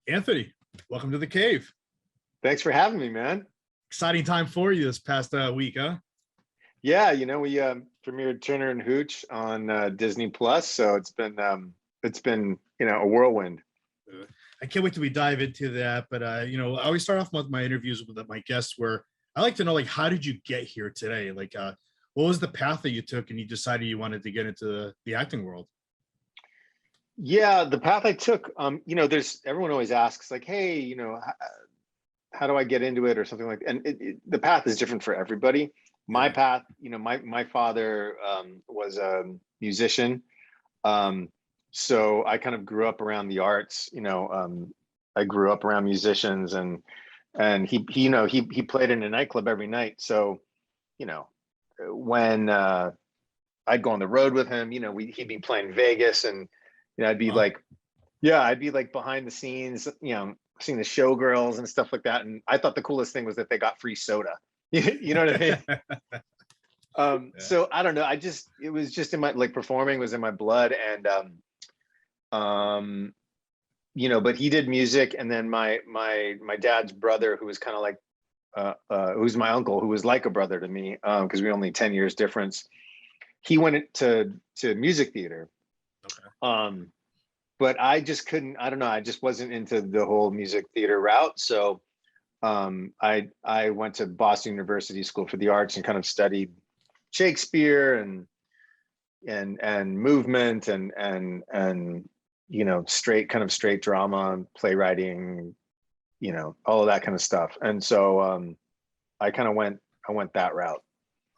Anthony, welcome to the cave. Thanks for having me, man. Exciting time for you this past week, huh? Yeah, we premiered Turner and Hooch on Disney Plus, so it's been a whirlwind. I can't wait till we dive into that. But I always start off with my interviews with my guests where I like to know, like, how did you get here today? Like, what was the path that you took and you decided you wanted to get into the acting world? Yeah, the path I took, there's everyone always asks like, hey, how do I get into it or something like that. And the path is different for everybody. My path, my father was a musician. So I kind of grew up around the arts, I grew up around musicians and he played in a nightclub every night. So, when I'd go on the road with him, he'd be playing Vegas and, I'd be like, yeah, I'd be like behind the scenes, seeing the showgirls and stuff like that. And I thought the coolest thing was that they got free soda. You know what I mean? So I don't know. It was just in my, like, performing was in my blood. And, but he did music. And then my dad's brother, who was kind of like, who's my uncle, who was like a brother to me, because we only 10 years difference. He went to music theater. Okay. But I just couldn't, I don't know, I just wasn't into the whole music theater route. So I went to Boston University School for the Arts and kind of studied Shakespeare and movement and straight drama, playwriting, all of that kind of stuff. And so I went that route.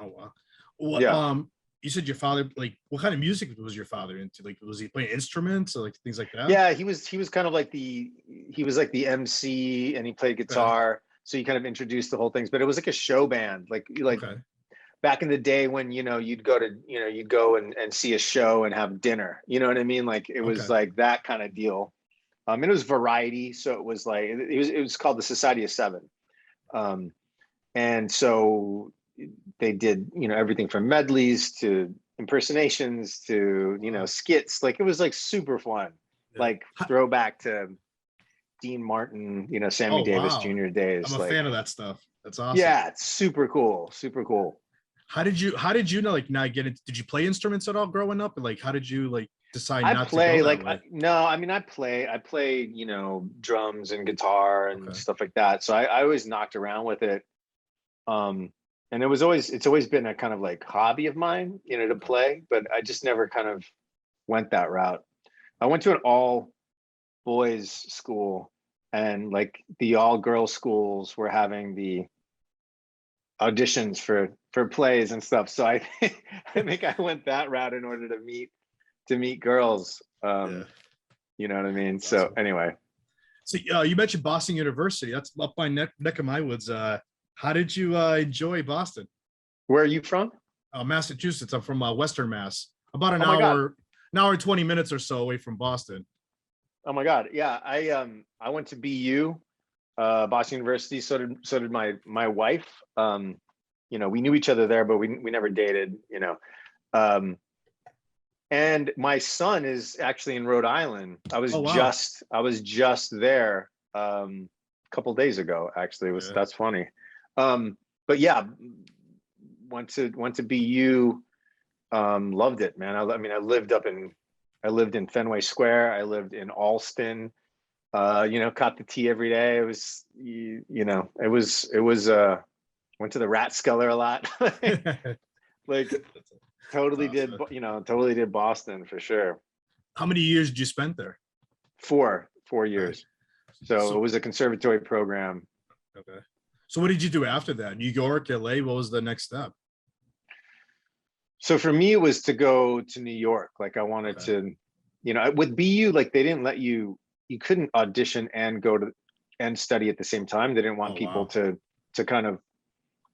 Oh wow. Well, yeah. You said your father, like, what kind of music was your father into? Like, was he playing instruments or like things like that? Yeah, he was kind of like he was like the MC and he played guitar. So he kind of introduced the whole things, but it was like a show band, like back in the day when, you'd go and see a show and have dinner, you know what I mean? Like it was like that kind of deal. And it was variety. So it was like, it was called the Society of Seven. And so they did, everything from medleys to impersonations to, skits. Like it was like super fun, like throwback to Dean Martin, Sammy Davis Jr. days. I'm a fan of that stuff. That's awesome. Yeah, it's super cool. Super cool. How did you know, like, not get into, did you play instruments at all growing up? And like, how did you like decide not to go that way? No, I mean, I play, drums and guitar and stuff like that. So I always knocked around with it. And it's always been a kind of like hobby of mine, to play, but I just never kind of went that route. I went to an all boys school and like the all girls schools were having the auditions for plays and stuff. So I think I went that route in order to meet girls. You know what I mean? That's so awesome. Anyway. So you mentioned Boston University. That's up my neck of my woods. How did you enjoy Boston? Where are you from? Massachusetts. I'm from Western Mass. About an hour and 20 minutes or so away from Boston. Oh my God. Yeah. I went to BU, Boston University. So did my wife. We knew each other there, but we never dated, and my son is actually in Rhode Island. I was just there a couple of days ago, actually. That's funny. But yeah, went to BU, loved it, man. I lived in Fenway Square. I lived in Alston, caught the tea every day. It was, went to the Rathskeller a lot. like totally did Boston for sure. How many years did you spend there? 4 years. So it was a conservatory program. Okay. So what did you do after that? New York, LA, what was the next step? So for me, it was to go to New York. Like I wanted to, with BU, like they didn't let you couldn't audition and go to and study at the same time. They didn't want people to kind of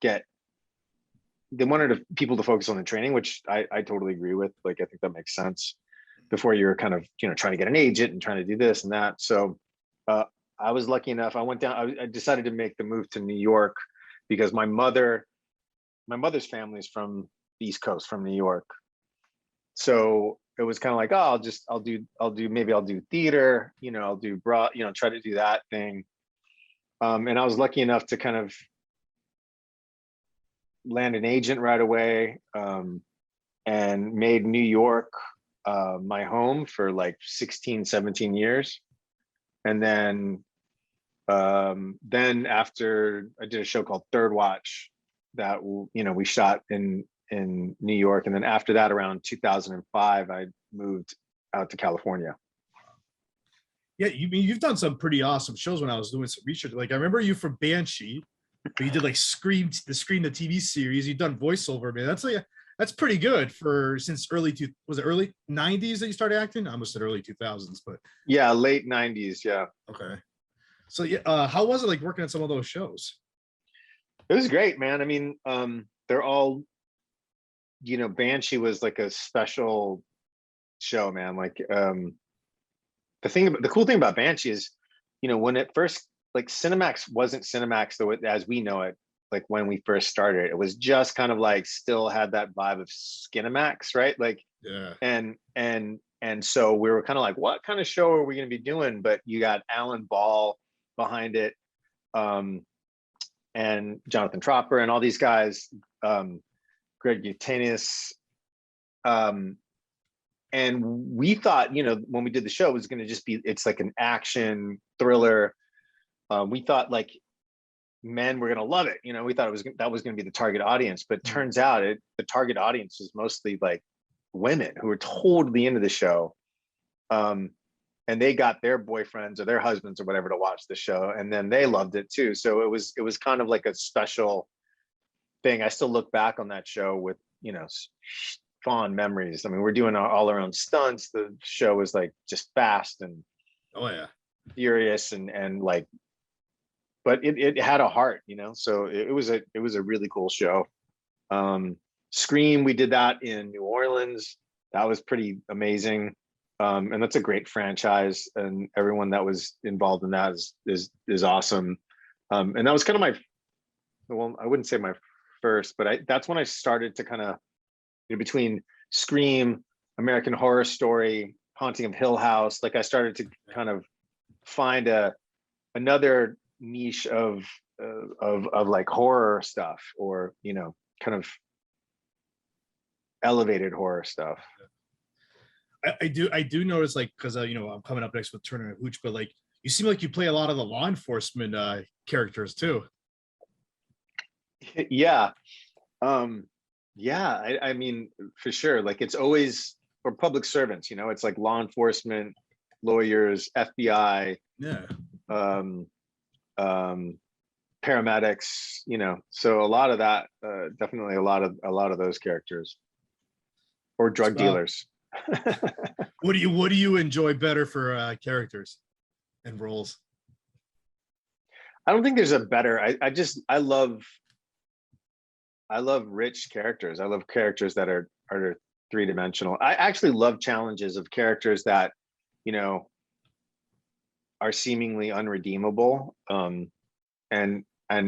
they wanted people to focus on the training, which I totally agree with. Like, I think that makes sense before you're kind of, trying to get an agent and trying to do this and that. So I was lucky enough. I went down, I decided to make the move to New York because my mother's family is from the East Coast, from New York. So it was kind of like, oh, maybe I'll do theater, I'll do try to do that thing. And I was lucky enough to kind of land an agent right away, and made New York my home for like 16, 17 years. And then after I did a show called Third Watch that we shot in New York, and then after that, around 2005, I moved out to California. Yeah, you've done some pretty awesome shows. When I was doing some research, like I remember you from Banshee, but you did like Scream, the TV series. You've done voiceover, man. That's pretty good for since was it early 90s that you started acting? I almost said early 2000s, but yeah, late 90s. Yeah. Okay. So yeah, how was it like working on some of those shows? It was great, man. I mean, they're all, Banshee was like a special show, man. Like, the cool thing about Banshee is, when it first, like, Cinemax wasn't Cinemax as we know it. Like when we first started, it was just kind of like still had that vibe of Skinemax, right? Like, yeah. And so we were kind of like, what kind of show are we going to be doing? But you got Alan Ball behind it, and Jonathan Tropper and all these guys, Greg Utanis, and we thought, when we did the show, it was going to just be, it's like an action thriller. We thought like men were going to love it. We thought that was going to be the target audience, but turns out the target audience was mostly like women who were totally into the show. And they got their boyfriends or their husbands or whatever to watch the show, and then they loved it too. So it was kind of like a special thing. I still look back on that show with fond memories. I mean, we're doing all our own stunts. The show was like just fast and oh yeah, furious and like, but it had a heart, so it was a really cool show. Scream, we did that in New Orleans. That was pretty amazing. And that's a great franchise, and everyone that was involved in that is awesome. And that was kind of well, I wouldn't say my first, but that's when I started to kind of, between Scream, American Horror Story, Haunting of Hill House, like I started to kind of find another niche of like horror stuff, or kind of elevated horror stuff. I do notice, like, because I'm coming up next with Turner Hooch, but like you seem like you play a lot of the law enforcement characters too. Yeah. Yeah, I mean, for sure. Like, it's always for public servants, it's like law enforcement, lawyers, FBI, yeah, paramedics, so a lot of that, definitely a lot of those characters, or drug dealers. What do you enjoy better for characters and roles? I don't think there's a better. I love rich characters. I love characters that are three-dimensional. I actually love challenges of characters that are seemingly unredeemable, and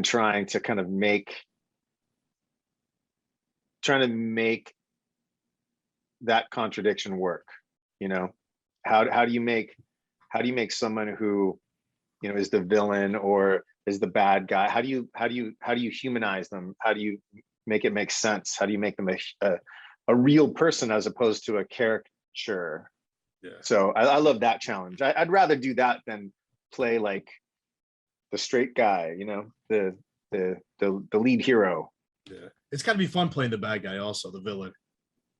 trying to kind of make that contradiction work. How do you make someone who is the villain or is the bad guy? How do you humanize them? How do you make it make sense? How do you make them a real person as opposed to a caricature? Yeah. So I love that challenge. I'd rather do that than play like the straight guy, the lead hero. Yeah, it's got to be fun playing the bad guy, also the villain.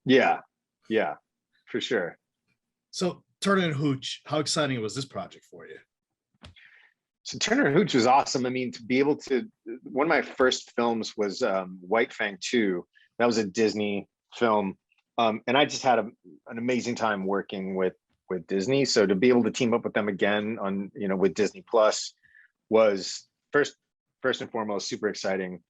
Yeah, for sure. So Turner and Hooch, how exciting was this project for you? So Turner and Hooch was awesome. I mean, to be able to, one of my first films was White Fang 2. That was a Disney film. And I just had an amazing time working with Disney. So to be able to team up with them again on, with Disney Plus was first and foremost super exciting.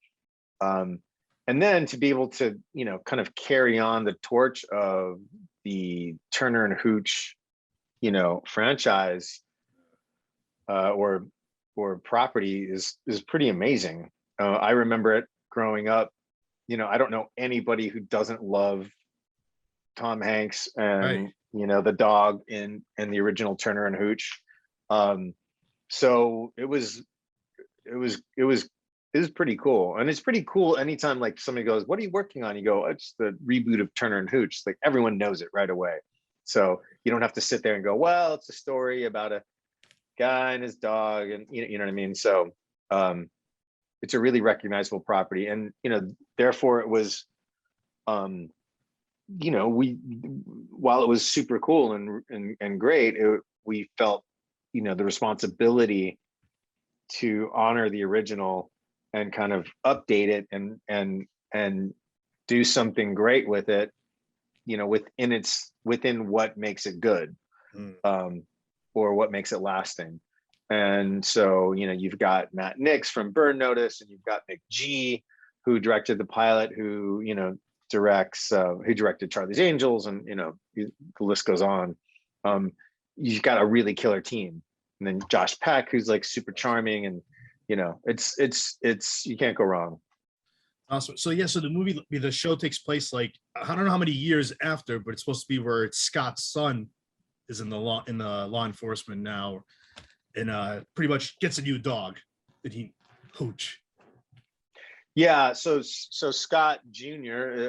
And then to be able to, kind of carry on the torch of the Turner and Hooch, franchise, or property is pretty amazing. I remember it growing up. I don't know anybody who doesn't love Tom Hanks Right. and the dog in the original Turner and Hooch. So it was pretty cool, and it's pretty cool anytime like somebody goes, "What are you working on?" You go, "It's the reboot of Turner and Hooch." Like everyone knows it right away, so you don't have to sit there and go, "Well, it's a story about a guy and his dog," and you know what I mean. So um, it's a really recognizable property, and therefore it was um, we while it was super cool and great, we felt the responsibility to honor the original and kind of update it and do something great with it, within what makes it good, Mm. or what makes it lasting. And so you've got Matt Nix from Burn Notice, and you've got McG, who directed the pilot, who who directed Charlie's Angels, and the list goes on. You've got a really killer team, and then Josh Peck, who's like super charming, and it's you can't go wrong. Awesome. So yeah, so the show takes place like I don't know how many years after, but it's supposed to be where Scott's son is in the law enforcement now, and pretty much gets a new dog that he Hooch. Yeah, so Scott Jr.,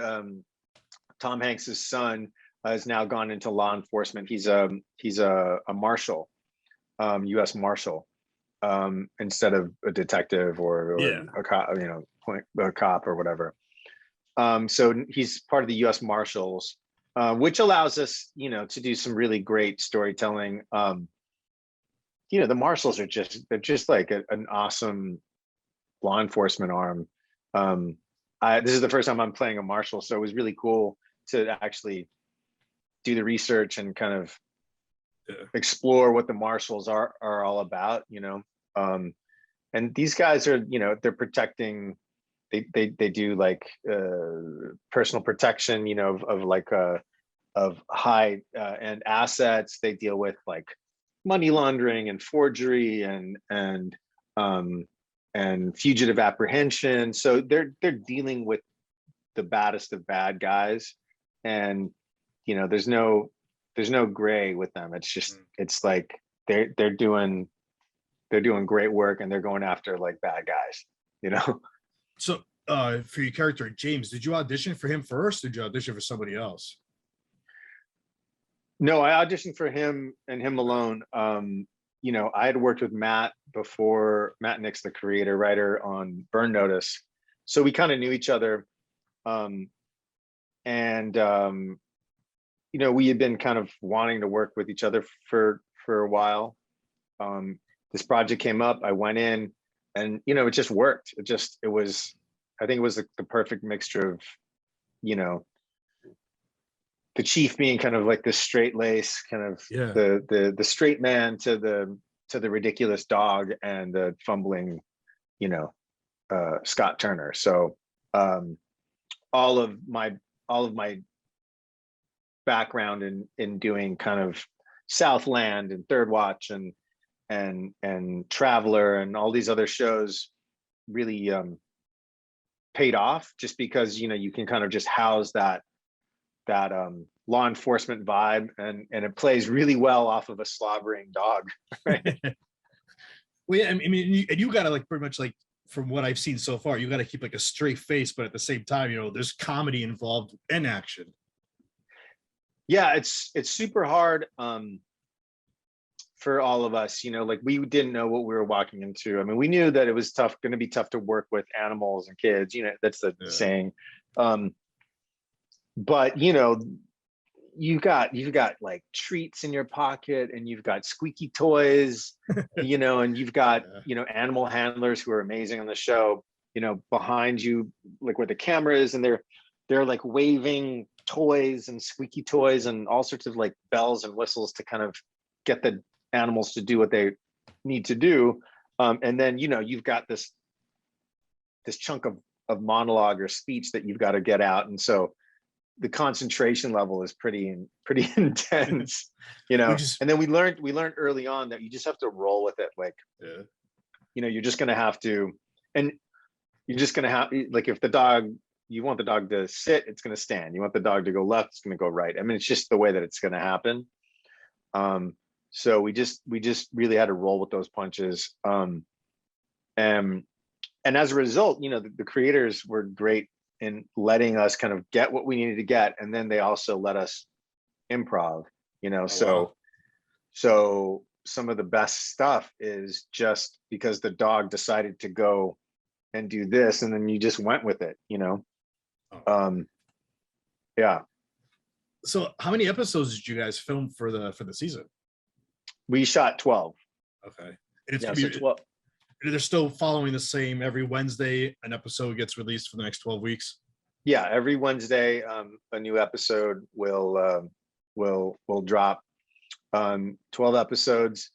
Tom Hanks's son, has now gone into law enforcement. He's a marshal, U.S. Marshal, instead of a detective or Yeah. a cop, a cop or whatever. So he's part of the U.S. Marshals, which allows us, to do some really great storytelling. The Marshals they're just like an awesome law enforcement arm. This is the first time I'm playing a marshal, so it was really cool to actually do the research and kind of explore what the marshals are all about. And these guys are, they're protecting. They do like personal protection, of high end assets. They deal with like money laundering and forgery and fugitive apprehension. So they're dealing with the baddest of bad guys, and there's no gray with them. It's like they're doing great work, and they're going after like bad guys. So for your character James, did you audition for him first, or did you audition for somebody else? No, I auditioned for him and him alone. I had worked with Matt before, Matt Nix, the creator writer on Burn Notice. So we kind of knew each other. And we had been kind of wanting to work with each other for a while. This project came up, I went in, and it just worked. I think it was the perfect mixture of, the chief being kind of like the straight lace, kind of the straight man to the ridiculous dog, and the fumbling, Scott Turner. So all of my background in doing kind of Southland and Third Watch and Traveler and all these other shows really paid off, just because you can kind of just house that law enforcement vibe, and it plays really well off of a slobbering dog. Right? Well, yeah, I mean, you gotta like pretty much like, from what I've seen so far, you got to keep like a straight face, but at the same time, there's comedy involved and action. Yeah, it's super hard for all of us. Like we didn't know what we were walking into. I mean, we knew that it was going to be tough to work with animals and kids. That's the saying. But you've got like treats in your pocket, and you've got squeaky toys, and you've got animal handlers who are amazing on the show, behind you, like where the camera is, and they're like waving toys and squeaky toys and all sorts of like bells and whistles to kind of get the animals to do what they need to do. And then you've got this chunk of monologue or speech that you've got to get out, and so the concentration level is pretty intense, and then we learned early on that you just have to roll with it. Like, you're just going to have to, and you're just going to have, like, if the dog you want the dog to sit, it's going to stand. You want the dog to go left, it's going to go right. I mean, it's just the way that it's going to happen. So we just really had to roll with those punches. And as a result, you know, the creators were great in letting us kind of get what we needed to get, and then they also let us improv, you know. So some of the best stuff is just because the dog decided to go and do this, and then you just went with it, you know. Yeah. So how many episodes did you guys film for the season? We shot 12. Okay. And it's Yeah, gonna be so 12. they're still following the same. Every Wednesday an episode gets released for the next 12 weeks. Yeah, every Wednesday a new episode will drop. 12 episodes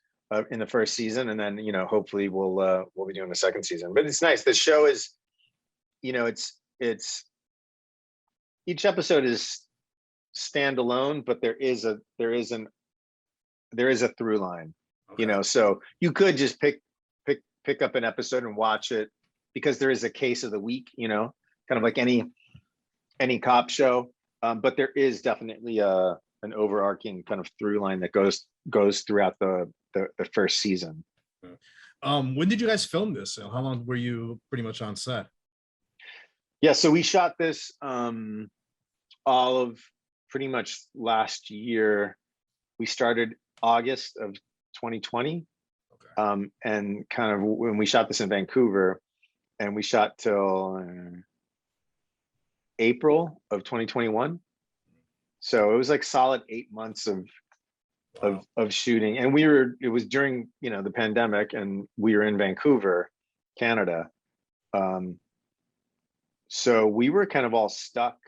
in the first season, and then, you know, hopefully we'll be doing the second season. But it's nice. The show is, you know, it's each episode is standalone, but there is a through line. Okay. You know, so you could just pick up an episode and watch it because there is a case of the week, you know, kind of like any cop show. But there is definitely an overarching kind of through line that goes throughout the first season. When did you guys film this? How long were you pretty much on set? Yeah, so we shot this all of pretty much last year. We started August of 2020. Okay. And kind of when we shot this in Vancouver, and we shot till April of 2021. So it was like solid 8 months of shooting. And it was during, you know, the pandemic, and we were in Vancouver, Canada. So we were kind of all stuck,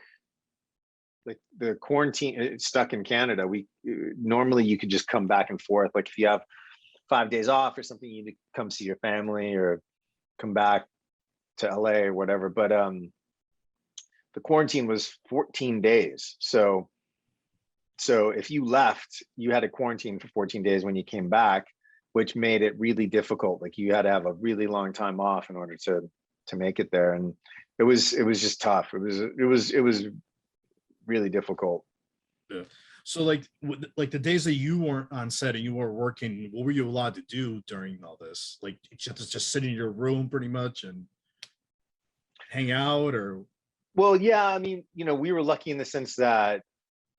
like the quarantine, stuck in Canada. Normally you could just come back and forth. Like if you have 5 days off or something, you need to come see your family or come back to LA or whatever. But the quarantine was 14 days. So if you left, you had to quarantine for 14 days when you came back, which made it really difficult. Like you had to have a really long time off in order to make it there. And it was just tough. It was really difficult. Yeah. So like the days that you weren't on set and you were working, what were you allowed to do during all this? Like you had to just sit in your room pretty much and hang out, or? Well, yeah, I mean, you know, we were lucky in the sense that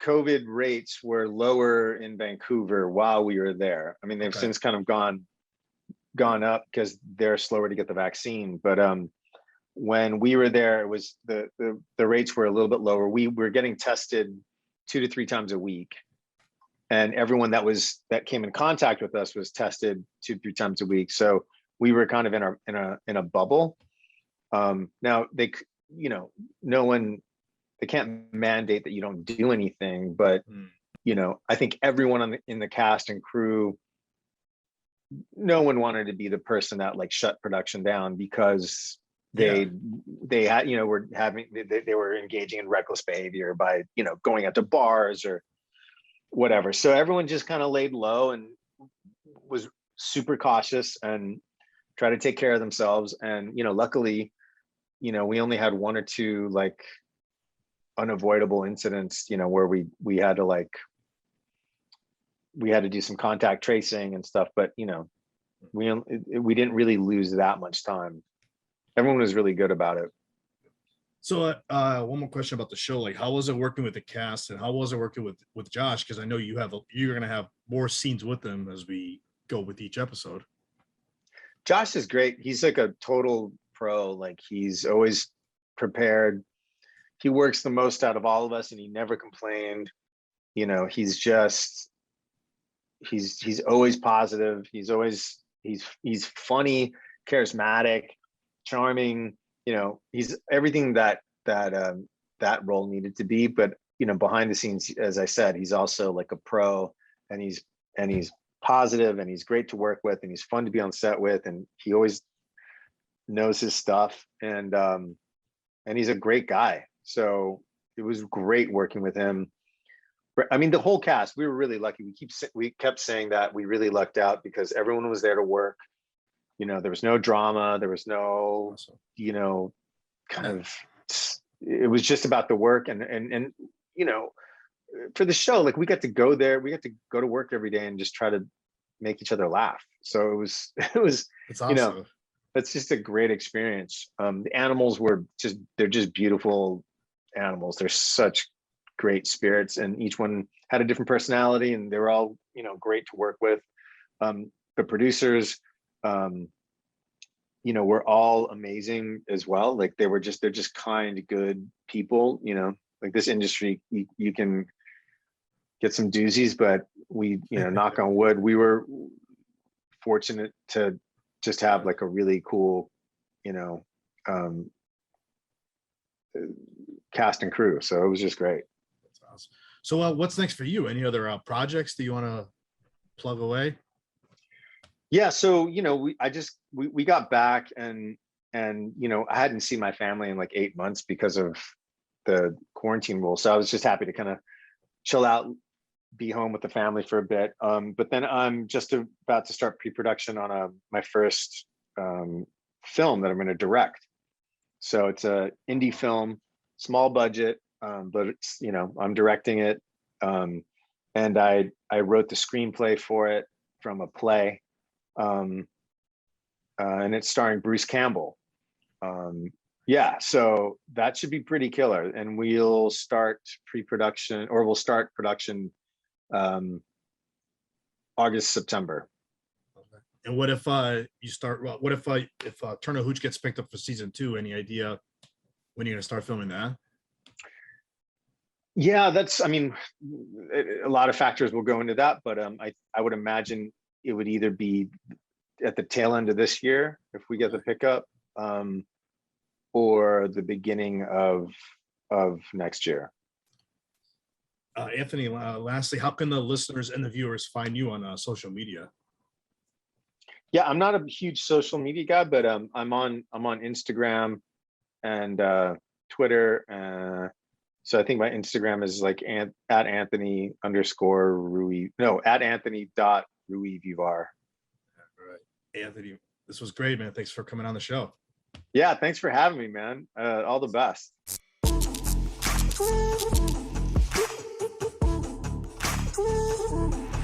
COVID rates were lower in Vancouver while we were there. I mean, they've since kind of gone up because they're slower to get the vaccine. But when we were there, it was the rates were a little bit lower. We were getting tested 2 to 3 times a week, and everyone that came in contact with us was tested 2 to 3 times a week. So we were kind of in a bubble. Now they, you know, they can't mandate that you don't do anything, but you know, I think everyone in the cast and crew, no one wanted to be the person that like shut production down because they had, you know, they were engaging in reckless behavior by, you know, going out to bars or whatever. So everyone just kind of laid low and was super cautious and tried to take care of themselves. And, you know, luckily, you know, we only had 1 or 2 like unavoidable incidents, you know, where we had to do some contact tracing and stuff, but you know, we didn't really lose that much time. Everyone was really good about it. So one more question about the show. Like, how was it working with the cast, and how was it working with Josh? Because I know you're going to have more scenes with him as we go with each episode. Josh is great. He's like a total pro. Like he's always prepared. He works the most out of all of us, and he never complained. You know, he's always positive. He's funny, charismatic, charming. You know, he's everything that role needed to be. But you know, behind the scenes, as I said, he's also like a pro, and he's positive, and he's great to work with, and he's fun to be on set with, and he always knows his stuff, and he's a great guy. So it was great working with him. I mean, the whole cast, we were really lucky. We kept saying that we really lucked out because everyone was there to work. You know, there was no drama. There was no, you know, kind of it was just about the work and you know, for the show, like we got to go there, we got to go to work every day and just try to make each other laugh. So it was It's you awesome. know, that's just a great experience. The animals were just, they're just beautiful animals. They're such great spirits, and each one had a different personality, and they were all, you know, great to work with. The producers, you know, were all amazing as well. Like they're just kind, good people, you know, like this industry, you can get some doozies, but we, you know, knock on wood, we were fortunate to just have like a really cool, you know, cast and crew. So it was just great. That's awesome. So what's next for you? Any other projects that you want to plug away? Yeah, so you know, we got back, and you know, I hadn't seen my family in like 8 months because of the quarantine rule. So I was just happy to kind of chill out, be home with the family for a bit. But then I'm just about to start pre-production on my first film that I'm going to direct. So it's a indie film, small budget, but it's, you know, I'm directing it, and I wrote the screenplay for it from a play, and it's starring Bruce Campbell. Yeah, so that should be pretty killer, and we'll start pre-production, or we'll start production August, September. And what if you start? Well, what if Turner Hooch gets picked up for season 2? Any idea when you're gonna start filming that? Yeah, that's, I mean, a lot of factors will go into that, but I would imagine it would either be at the tail end of this year if we get the pickup, or the beginning of next year. Anthony, lastly, how can the listeners and the viewers find you on social media? Yeah, I'm not a huge social media guy, but I'm on Instagram and Twitter. So I think my Instagram is like at Anthony _ Rui, no, at Anthony.Ruivivar. Right. Anthony, this was great, man. Thanks for coming on the show. Yeah, thanks for having me, man. All the best. Woo!